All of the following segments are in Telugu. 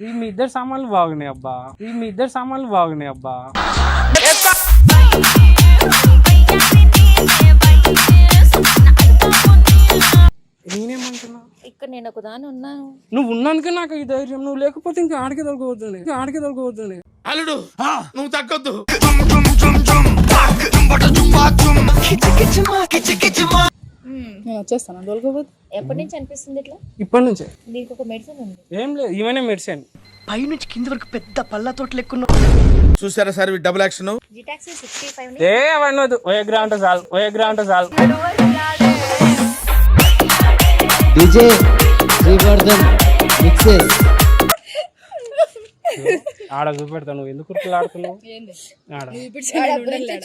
మీ ఇద్దరు సామాన్లు బాగున్నాయి అబ్బా, మీ ఇద్దరు సామాన్లు బాగున్నాయి అబ్బా. నేనేమంటున్నా, ఇక్కడ నేను ఒక దాని ఉన్నాను. నువ్వు ఉన్నానుక నాకు ఈ ధైర్యం, నువ్వు లేకపోతే ఇంకా ఆడికి దొరకవద్దు. అల్లుడు నువ్వు తగ్గొద్దు. నేను వచ్చేస్తాను దొరకపోతే. ఎప్పటి నుంచి అనిపిస్తుంది ఇట్లా? ఇప్పటి నుంచే. దీనికి ఒక మెడిసిన్ ఉంది. ఏం లేదు, ఈమెనే మెడిసిన్. పైనుంచి కింది వరకు పెద్ద పళ్ళతోటి లెక్కున్నా. చూసారా సార్ డబుల్ యాక్షన్. జిటాక్సీ 65 ఏ అవన్నీ వద్దు, ఓయగ్రా అంటే చాలు. DJ Srivardhan mixes. ఆడ చూపెడతా, నువ్వు ఎందుకు ఆడుతున్నావు?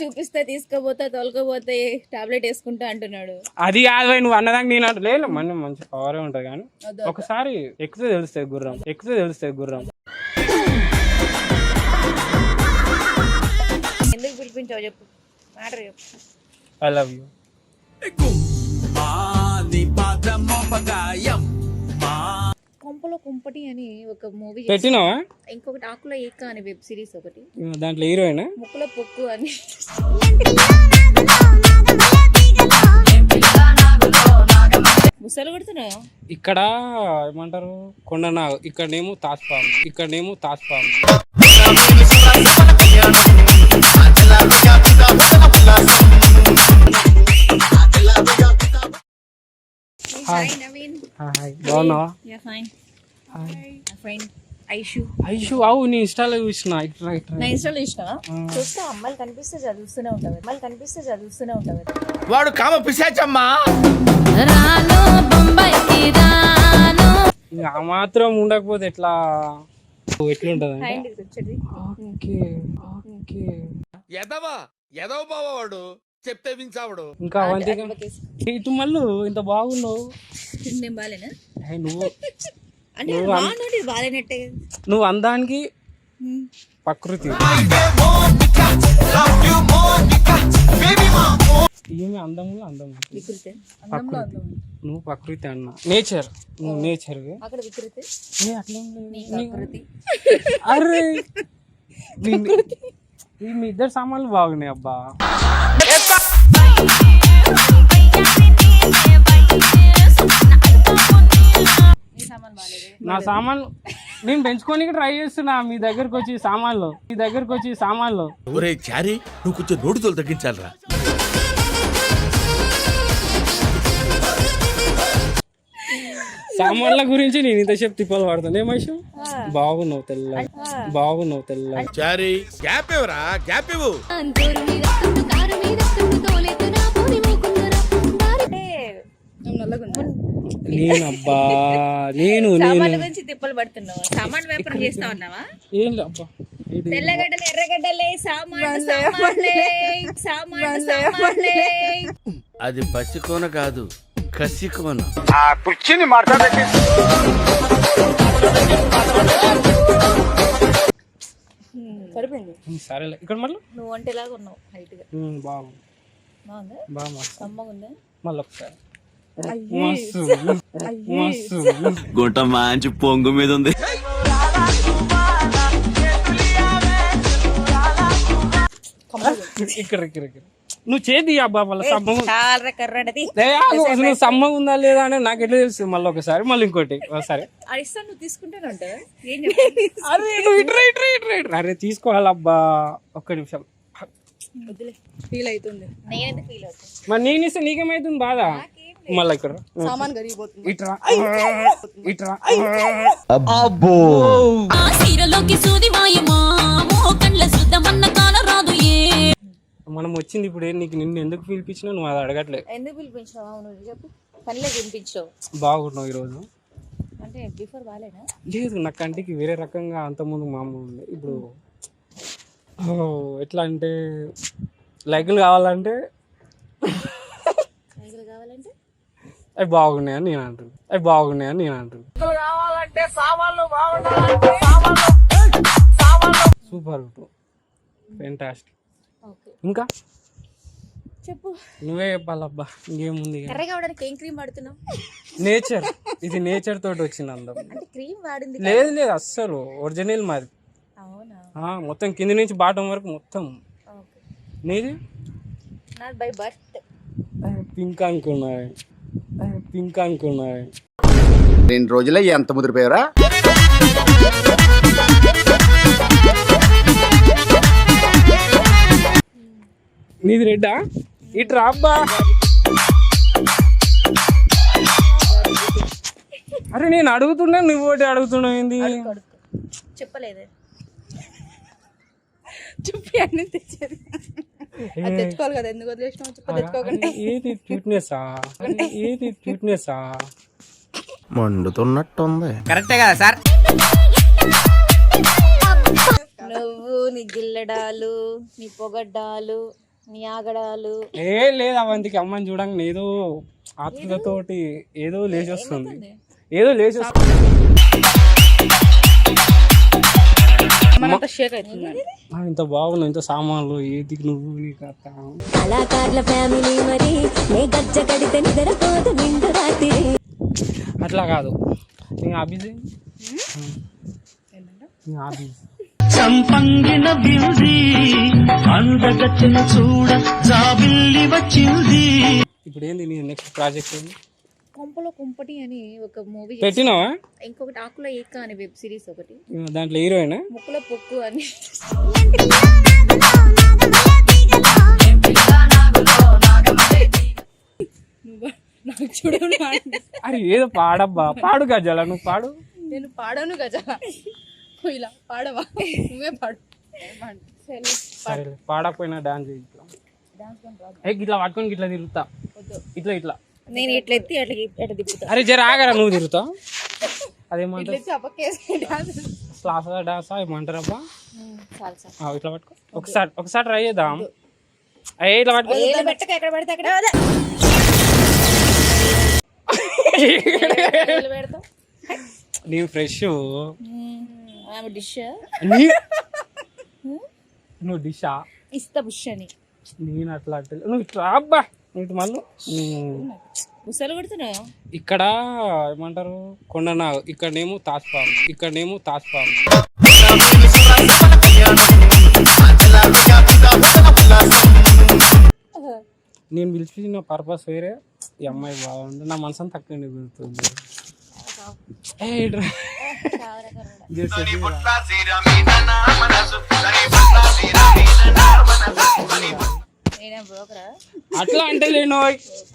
చూపిస్తే తీసుకోపోతా తొలకపోతే టాబ్లెట్ వేసుకుంటా అంటున్నాడు. అది కాదు, నువ్వు అన్నదానికి నేను అంటే లేదు, మంచి పవరే ఉంటది కానీ ఒకసారి ఎక్కితే తెలుస్తుంది గుర్రం. ఎందుకు పిలిపించావు చెప్పు, మ్యాటర్ చెప్పు. I love you. కొంపలో కుంపటి అని ఒక మూవీ పెట్టినావా? ఇంకొకటి ఆకుల ఏక అనే వెబ్ సిరీస్ ఒకటి, దాంట్లో హీరోయిన్ ముక్కుల పొక్కు అని. ముసలు కొడుతున్నాయా? ఇక్కడ ఏమంటారు కొండనాగు, ఇక్కడనేమో తాస్పాము. హాయ్ నవీన్. హాయ్, బాగున్నావా? Yeah fine. ఫ్రెండ్ ఐషు. అవు నీ ఇన్స్టాలో చూసిన. నా ఇన్స్టాలో చూసినావా? చూస్తే అమ్మాయిలు కనిపిస్తే చదువుతూనే ఉంటావు. వాడు కామ పిశాచమ్మా. ఆ మాత్రం ఉండకపోతే ఎట్లుంటది? ఎదవ బావా వాడు చెప్తే వించావుడు. ఇంకా అవంతిగా ఇటు మళ్ళీ ఇంత బాగున్నావు. నేను బాలేనా? నువ్వు బాలేనట్టే. నువ్వు అందానికి ప్రకృతి. ఏమి అందములో అందం. నువ్వు ప్రకృతి అన్న, నేచర్. నువ్వు నేచర్. అక్కడ వికృతి. అరే మీ ఇద్దరు సామాన్లు బాగున్నాయి అబ్బా. నా సామాన్లు నేను పెంచుకోనికి ట్రై చేస్తున్నా. మీ దగ్గరకు వచ్చి సామాన్లు. ఒరే చారీ, నువ్వు కొంచెం నోటుతో తగ్గించాలరా. సామాన్ల గురించి నేను ఇంతసేపు తిప్పలు పడతాను. ఏమైషు బాగున్నావు తెల్ల. చారీ గ్యాప్ ఇవ్వరా, గ్యాప్ ఇవ్వు. నేనబ్బా నేను గురించి తిప్పలు పడుతున్నావు. సామాన్ వ్యాపారం చేస్తా ఉన్నావా? ఏం అబ్బా, తెల్లగడ్డలు ఎర్రగడ్డలే సామాన్లే. అది పసికోన కాదు, కసికోన. కుర్చీని మాట్లాడండి. సరిపోయింది. సరేలే, ఇక్కడ మళ్ళీ నువ్వు వంటలాగా ఉన్నావు హైట్ గా. బాగుందా? కమ్మగుందా? మళ్ళీ ఒకసారి గుంట మంచి పొంగు మీద ఉంది. ఇక్కడ నువ్వు చేతి అబ్బా, మళ్ళీ సమ్మగా నువ్వు సమ్మగా ఉందా లేదా అని నాకు ఎట్లా తెలుస్తుంది? మళ్ళీ ఒకసారి మళ్ళీ ఇంకోటి ఒకసారి. నువ్వు తీసుకుంటానే ఉంటావా? అరే నువ్వు ఇట్రా. అరే తీసుకోవాలబ్బా, ఒక్క నిమిషం. ఫీల్ అవుతుంది. నేనెందుకు ఫీల్ అవుతాను? మరి నేను ఇస్తే నీకేమైతుంది బాధ? మళ్ళీ ఇక్కడ సామాన్ కరిగిపోతుంది. ఇట్రా. మనం వచ్చింది ఇప్పుడు నీకు నిన్ను ఎందుకు పిలిపించినా నువ్వు అది అడగట్లేదు. ఎందుకు పిలిపించావు? నువ్వు చెప్పు. పనిలో పిలిపించావు. బాగున్నావు ఈరోజు అంటే బిఫోర్ బాలేనా? లేదు, నా కంటికి వేరే రకంగా అంతకుముందు మామూలు ఉంది. ఇప్పుడు ఎట్లా అంటే లైకులు కావాలంటే అవి బాగున్నాయని నేను అంటున్నాను. Super, fantastic. ఇంకా చెప్పు. నువ్వే చెప్పాలబ్బా, ఇంకేముంది ఇక. ఎర్రగా అవడానికి ఏం క్రీమ్ వాడుతున్నావు? నేచర్, ఇది నేచర్ తోటి వచ్చింది అందం. అంటే క్రీమ్ వాడింది లేదు లేదు, అస్సలు ఒరిజినల్ మాది. అవునా? మొత్తం కింది నుంచి బాటం వరకు మొత్తం. ఓకే. నీది నాట్ బై బర్త్. పింక్ అనుకున్నాయి, పింక్ అనుకున్నాయి. 2 రోజులే ఎంత ముదిరిపోయారా? నీది రెడ్డా? ఇటు రాబ్బా. అరే నేను అడుగుతున్నా, నువ్వు ఒకటి అడుగుతున్నావు ఏంది? చెప్పలేదే. చెప్పి అన్ని తెచ్చేది అది తెచ్చుకోవాలి కదా, ఎందుకు వదిలేసినావు చెప్ప. తెచ్చుకోకుండా ఏది క్యూట్నెస్సా, ఏది క్యూట్నెస్సా? మండుతున్నట్టుంది. కరెక్టే కదా సార్? నువ్వు నీ గిల్లడాలు, నీ పొగడ్డాలు, నీ ఆగడాలు. ఏ లేదు, అవంతికి అమ్మని చూడంగా ఏదో ఆత్మతోటి ఏదో లేచి వస్తుంది, ఏదో లేచి వస్తుంది. మనంతా షేక్ అవుతుంది. ఇంత బాగుంది, ఇంత సామాన్లు, ఏది నువ్వు నీ కథ. కళాకారుల ఫ్యామిలీ మరి నే గజ్జ కడితే నిద్రపోదు నిండు రాత్రి. అట్లా కాదు, నీ హాబీస్, నీ హాబీస్. చంపంగిన బిల్ది అందగచ్చిన చూడ జాబిల్లి వచ్చింది. ఇప్పుడు ఏంది నీ నెక్స్ట్ ప్రాజెక్ట్ ఏంది? కొంపలో కుంపటి అని ఒక మూవీ, పెట్టినావా? ఇంకొకటి ఆకులో ఏక అనే వెబ్ సిరీస్ ఒకటి, దాంట్లో హీరోయినా? ముక్కులో పొక్కు అని. నాకు చూడు, అరే ఏదో పాడబ్బా, పాడు గజాల, నువ్వు పాడు. నేను పాడను గజా. ఇలా పాడవా? నువ్వే పాడు. సరే పాడకపోయినా డాన్స్ చేయి. ఇట్లా పట్టుకొని ఇట్లా తిరుగుతా, ఇట్లా ఇట్లా. నేను ఎట్లా ఎత్తి ఎట్లా తిప్పుతా. అరే జర ఆగరా, నువ్వు తిరుగుతావు. అదేమంటారు, డాన్స్ క్లాస్ డాన్స్ ఏమంటారబ్బా? చాలు సార్. ఇట్లా పట్టుకో, ఒకసారి ట్రై చేద్దాం. అయ్యే ఇట్లా పట్టుకో. పెట్టక ఎక్కడ పడితే అక్కడ పెడతాం. నీవు ఫ్రెష్, ఆమె డిష్ నువ్వు డిషా ఇస్తా బుష్ అని. నేను అట్లా నువ్వు ఇట్లా అబ్బా, ఇటు మళ్ళీ ముసలు కొడుతున్నావు. ఇక్కడ ఏమంటారు కొండనాగు, ఇక్కడనేమో తాజ్పాము, ఇక్కడనేమో తాజ్పాము. నేను పిలిచిన పర్పస్ వేరే, ఈ అమ్మాయి బాగుంది, నా మనసు అంతా తక్కువ కుదురుతుంది. నేనే బ్రోకరా అట్లా అంటే లేను,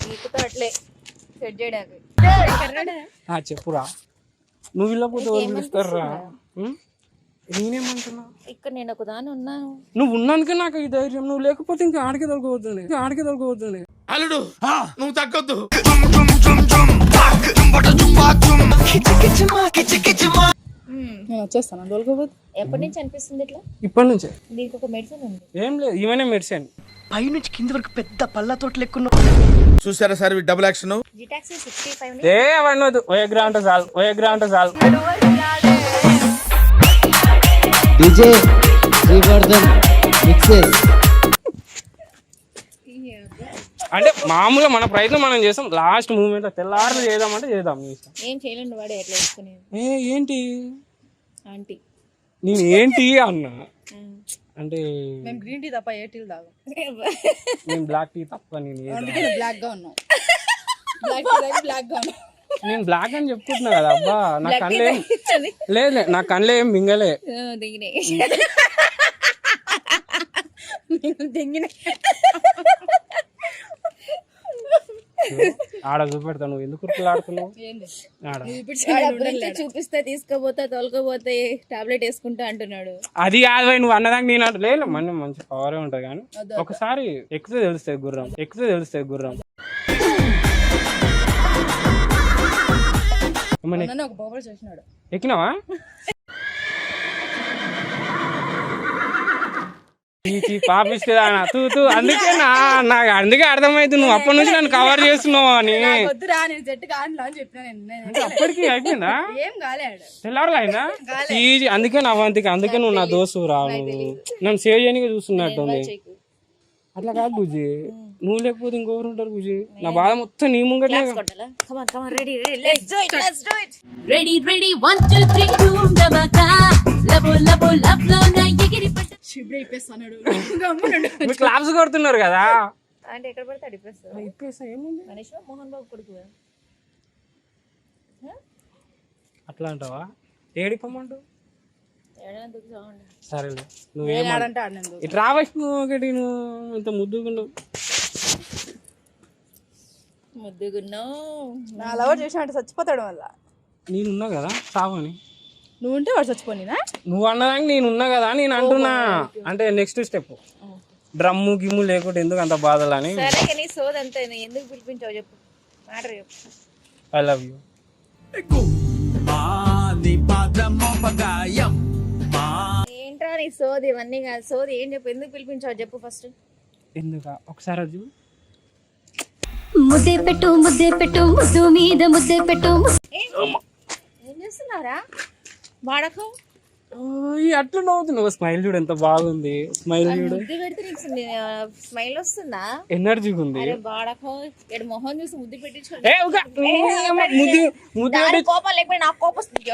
నీకుతో అట్లే సెట్ చేయడానికి. చెప్పురా. నువ్వు వెళ్ళకపోతే ఎవరు పిలుస్తారా? నేనేమంటున్నా, ఇక్కడ నేను ఒక దాని ఉన్నాను. నువ్వు ఉన్నానుకే నాకు ఈ ధైర్యం, నువ్వు లేకపోతే ఇంకా ఆడికే దొరకబోతుంది. అల్లుడు నువ్వు తగ్గొద్దు. నేను వచ్చేస్తాను దొరకపోతే. ఎప్పటి నుంచి అనిపిస్తుంది ఇట్లా? ఇప్పటి నుంచే. దీనికి ఒక మెడిసిన్ ఉంది. ఏం లేదు, ఈమెనే మెడిసిన్. పైనుంచి కింది వరకు పెద్ద పళ్ళతోటి లెక్కున్నావు. చూసారా సార్ డబుల్ యాక్షన్? జిటాక్సీ 65 ఏ అవన్నీ వద్దు, ఓయగ్రా అంటే చాలు. DJ Srivardhan mixes. అంటే మామూలుగా మన ప్రయత్నం మనం చేస్తాం, లాస్ట్ మూమెంట్ తెల్లారు చేద్దామంటే చేద్దాం. ఏం చేయలేండి వాడే ఎట్లా వేసుకునేది. ఏంటి ఆంటీ నేను ఏంటి అన్నా, అంటే మేము గ్రీన్ టీ తప్ప ఏ టీలు తాగం. నేను బ్లాక్ టీ తప్ప నేను బ్లాక్ గా ఉన్నాం. నేను బ్లాక్ అని చెప్పుకుంటున్నా కదా అబ్బా, నా కళ్ళే లేదు, నా కళ్ళే ఏం మింగలే. ఆడ చూపెడతా, నువ్వు ఎందుకు కుర్కులాడుతున్నావు? చూపిస్తే తీసుకోపోతా తోలుకోపోతే టాబ్లెట్ వేసుకుంటా అంటున్నాడు. అది కాదు, నువ్వు అన్నదానికి నేను అంటే లేదు, మంచి పవరే ఉంటది కానీ ఒకసారి ఎక్కితే తెలుస్తాయి గుర్రం. ఒక బొబ్బలు చేసినాడు. ఎక్కినావా? పాపిస్తుందా తూ అందుకే అర్థమైంది నువ్వు అప్పటి నుంచి నన్ను కవర్ చేస్తున్నావు అని. వద్దురా నేను జట్టు కాను అని చెప్పినా. అప్పటికి అయిపోయిందా? ఏం కాలేడు, తెల్లారులు అయినా అందుకే నా అవంతికి, అందుకే నువ్వు నా దోస్తు రావు, నన్ను సేవ్ చేయడానికి చూస్తున్నట్టుంది. అట్లా కాదు బుజ్జి, నువ్వు లేకపోతే ఇంకొకరు ఉంటారు బుజ్జి. నా బాధ మొత్తం నీ ముంగటే. Ready let's do it ready ready 1 2 3 ధూమ్ ధమాకా లబో లబో లబ్ లో నా ఎగిరి పట్ట శిబిర ఇప్పేస్తాడు మీరు క్లాప్స్ కొడుతున్నారు కదా. అంటే ఎక్కడ పడితే అడిపేస్తా ఇప్పేసా ఏముంది, గణేష్ మోహన్ బాబు కొడుకు అట్లా అంటావా? ఏడిపోమంటావు? ఏడైనా దుక్కు చావండి. సరేలే నువ్వేం ఆడంటే ఆడినందు ఇటు రావచ్చు. నువ్వు ఒకటి నువ్వు ఇంత ముద్దుగుండవు. ముద్దుగున్నావు. నా లవర్ చేసినట్టు చచ్చిపోతాడు వల్ల. నేనున్నా కదా చావని. నువ్వు ఉంటే వాడు చచ్చిపోయినా. నువ్వు అన్నదానికి నేనున్నా కదా నేను అంటున్నా. అంటే నెక్స్ట్ స్టెప్ డ్రమ్ము గిమ్ము లేకుంటే ఎందుకు అంత బాధలని. సరే కానీ సోది అంతే, ఎందుకు పిలిపించావు చెప్పు, మ్యాటర్ చెప్పు. I love you. ఏంట్రా నీ సోది, ఇవన్నీ కాదు సోది. ఏం చెప్పు, ఎందుకు పిలిపించావు చెప్పు ఫస్ట్. ఎందుక ఒకసారి అది చూడు. ముద్దే పెట్టు ముద్దు మీద ముద్దే పెట్టు ఏం చేస్తున్నారా వాడకం? ఓయ్, అట్లా నవ్వుతున్నావు. స్మైల్ చూడు ఎంత బాగుంది. స్మైల్ చూడు, ముద్దు పెడితే నీకు స్మైల్ వస్తుందా? ఎనర్జీగా ఉంది. అరే వాడకం, ఇక్కడ మొహం చూసి ముద్దు ఏ, పెట్టించుకోండి. ఒక ముద్దు ముద్దు దాని పెట్టి- కోపం లేకపోతే నాకు కోపం వస్తుంది.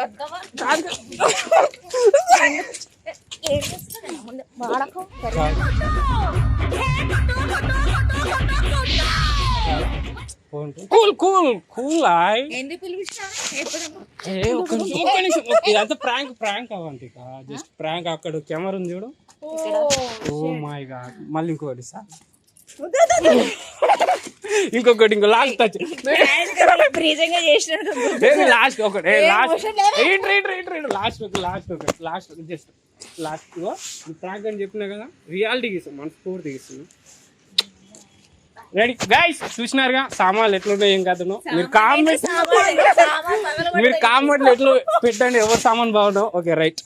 ఏం చేస్తున్నా ముందు వాడకం? కూల్ కూల్ కూల్ ఆయ్. ఎందుకు పిలిపించినా? ఏ, ఒక్క నిమిషం. ఇదంతా ప్రాంక్ ప్రాంక్ అవ్వండి. Just prank. అక్కడ కెమెరా ఉంది చూడు. Oh my god. మళ్ళీ ఇంకొకటి సార్, ఇంకొకటి, ఇంకో లాస్ట్ టచ్. ఫ్రీజంగా చేసినట్టు లాస్ట్ ఒకటి, లాస్ట్ జస్ట్ లాస్ట్. ప్రాంక్ అని చెప్పినా కదా, రియాలిటీకి ఇస్తాం, మనస్ఫూర్తికి ఇస్తున్నాం. రెడీ గైస్, చూసినారుగా సామాన్లు ఎట్లున్నాయి ఏం కథను. మీరు కామెంట్లు ఎట్లా పెట్టండి ఎవరు సామాన్ బాగుండవు. Okay right.